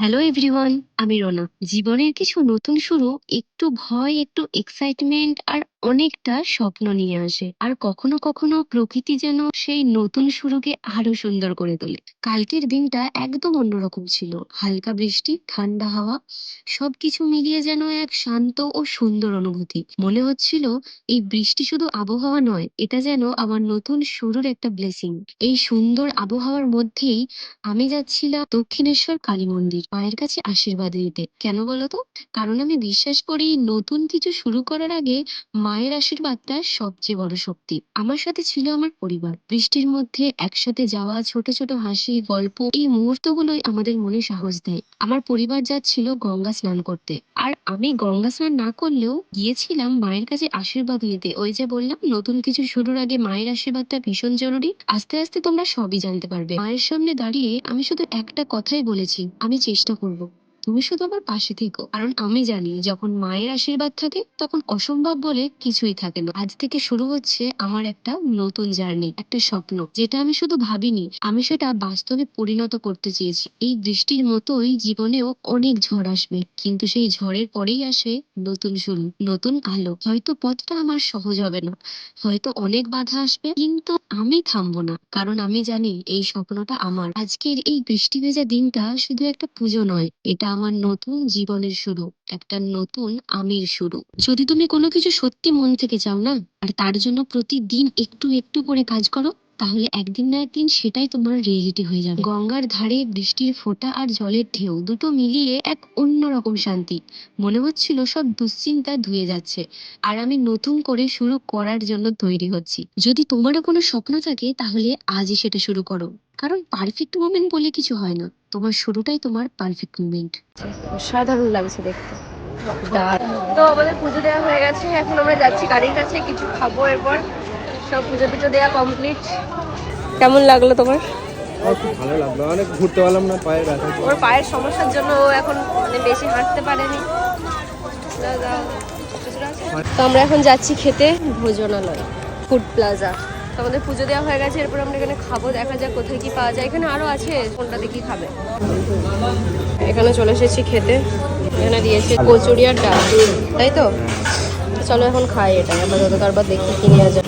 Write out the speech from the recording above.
Hello everyone, আমি রোনা। জীবনের কিছু নতুন শুরু একটু ভয়, একটু এক্সাইটমেন্ট আর অনেকটা স্বপ্ন নিয়ে আসে। আর কখনো কখনো প্রকৃতি যেন সেই নতুন শুরুকে আরো সুন্দর করে তোলে। কালকের দিনটা একদম অন্যরকম ছিল। হালকা বৃষ্টি, ঠান্ডা হাওয়া, সবকিছু মিলিয়ে যেন এক শান্ত ও সুন্দর অনুভূতি। মনে হচ্ছিল এই বৃষ্টি শুধু আবহাওয়া নয়, এটা যেন আমার নতুন শুরুর একটা ব্লেসিং। এই সুন্দর আবহাওয়ার মধ্যেই আমি যাচ্ছিলাম দক্ষিণেশ্বর কালী মন্দির মায়ের কাছে আশীর্বাদ নিতে। কেন বলতো? কারণ আমি বিশ্বাস করি নতুন কিছু শুরু করার আগে মায়ের আশীর্বাদটা সবচেয়ে বড় শক্তি। আমার সাথে ছিল আমার পরিবার। বৃষ্টির মধ্যে একসাথে যাওয়া, ছোট ছোট হাসি, গল্প, এই মুহূর্তগুলোই আমাদের মনে সাহস দেয়। আমার পরিবার যাচ্ছিল গঙ্গা স্নান করতে, আর আমি গঙ্গা স্নান না করলেও গিয়েছিলাম মায়ের কাছে আশীর্বাদ নিতে। ওই যে বললাম, নতুন কিছু শুরুর আগে মায়ের আশীর্বাদটা ভীষণ জরুরি। আস্তে আস্তে তোমরা সবই জানতে পারবে। মায়ের সামনে দাঁড়িয়ে আমি শুধু একটা কথাই বলেছি, আমি চেষ্টা করব, তুমি শুধু আমার পাশে থেকো। কারণ আমি জানি যখন মায়ের আশীর্বাদ থাকে তখন অসম্ভব বলে কিছুই থাকে না। আজ থেকে শুরু হচ্ছে আমার একটা নতুন জার্নি, একটা স্বপ্ন যেটা আমি শুধু ভাবিনি, আমি সেটা বাস্তবে পরিণত করতে চেয়েছি। এই বৃষ্টির মতোই জীবনেও অনেক ঝড় আসবে, কিন্তু সেই ঝড়ের পরেই আসে নতুন শুরু, নতুন আলো। হয়তো পথটা আমার সহজ হবে না, হয়তো অনেক বাধা আসবে, কিন্তু আমি থামবো না। কারণ আমি জানি এই স্বপ্নটা আমার। আজকের এই বৃষ্টি ভেজা দিনটা শুধু একটা পুজো নয়, এটা আমার নতুন জীবনের শুরু, একটা নতুন আমির শুরু। যদি তুমি কোনো কিছু সত্যি মন থেকে চাও না, আর তার জন্য প্রতিদিন একটু একটু করে কাজ করো, তাহলে একদিন না একদিন সেটাই তোমার রিয়েলিটি হয়ে যাবে। গঙ্গার ধারে বৃষ্টির ফোঁটা আর জলের ঢেউ দুটো মিলিয়ে এক অন্যরকম শান্তি। মনে হচ্ছিল সব দুশ্চিন্তা ধুয়ে যাচ্ছে, আর আমি নতুন করে শুরু করার জন্য তৈরি হচ্ছি। যদি তোমারও কোনো স্বপ্ন থাকে তাহলে আজই সেটা শুরু করো। কারণ পারফেক্ট মোমেন্ট বলে কিছু হয় না, তোমার শুরুটাই তোমার পারফেক্ট মোমেন্ট। অসাধারণ লাগছে দেখতে। তো আমাদের পুজো দেওয়া হয়ে গেছে, এখন আমরা যাচ্ছি গাড়ির কাছে, কিছু খাবো। এরপর সব পুজো টুজো দেওয়া কমপ্লিট। কেমন লাগলো তোমার? আমার খুব ভালো লাগলো, অনেক ঘুরতে পারলাম না, পায়ে ব্যথা ছিল। ওর পায়ের সমস্যার জন্য ও এখন মানে বেশি হাঁটতে পারেনি। তো আমরা এখন যাচ্ছি খেতে, ভোজনালয়, ফুড প্লাজা। তো আমাদের পুজো দেওয়া হয়ে গেছে, এরপর আমরা এখানে খাবো। দেখা যাক কোথায় কি পাওয়া যায়। এখানে আরো আছে, কোনটা দেখি খাবে। এখানে চলে এসেছি খেতে। এখানে দিয়েছে কচুরি আর ডাল, তাই তো? চলো এখন খাই এটাই আপাতত, তারপর দেখি কি নেওয়া যায়।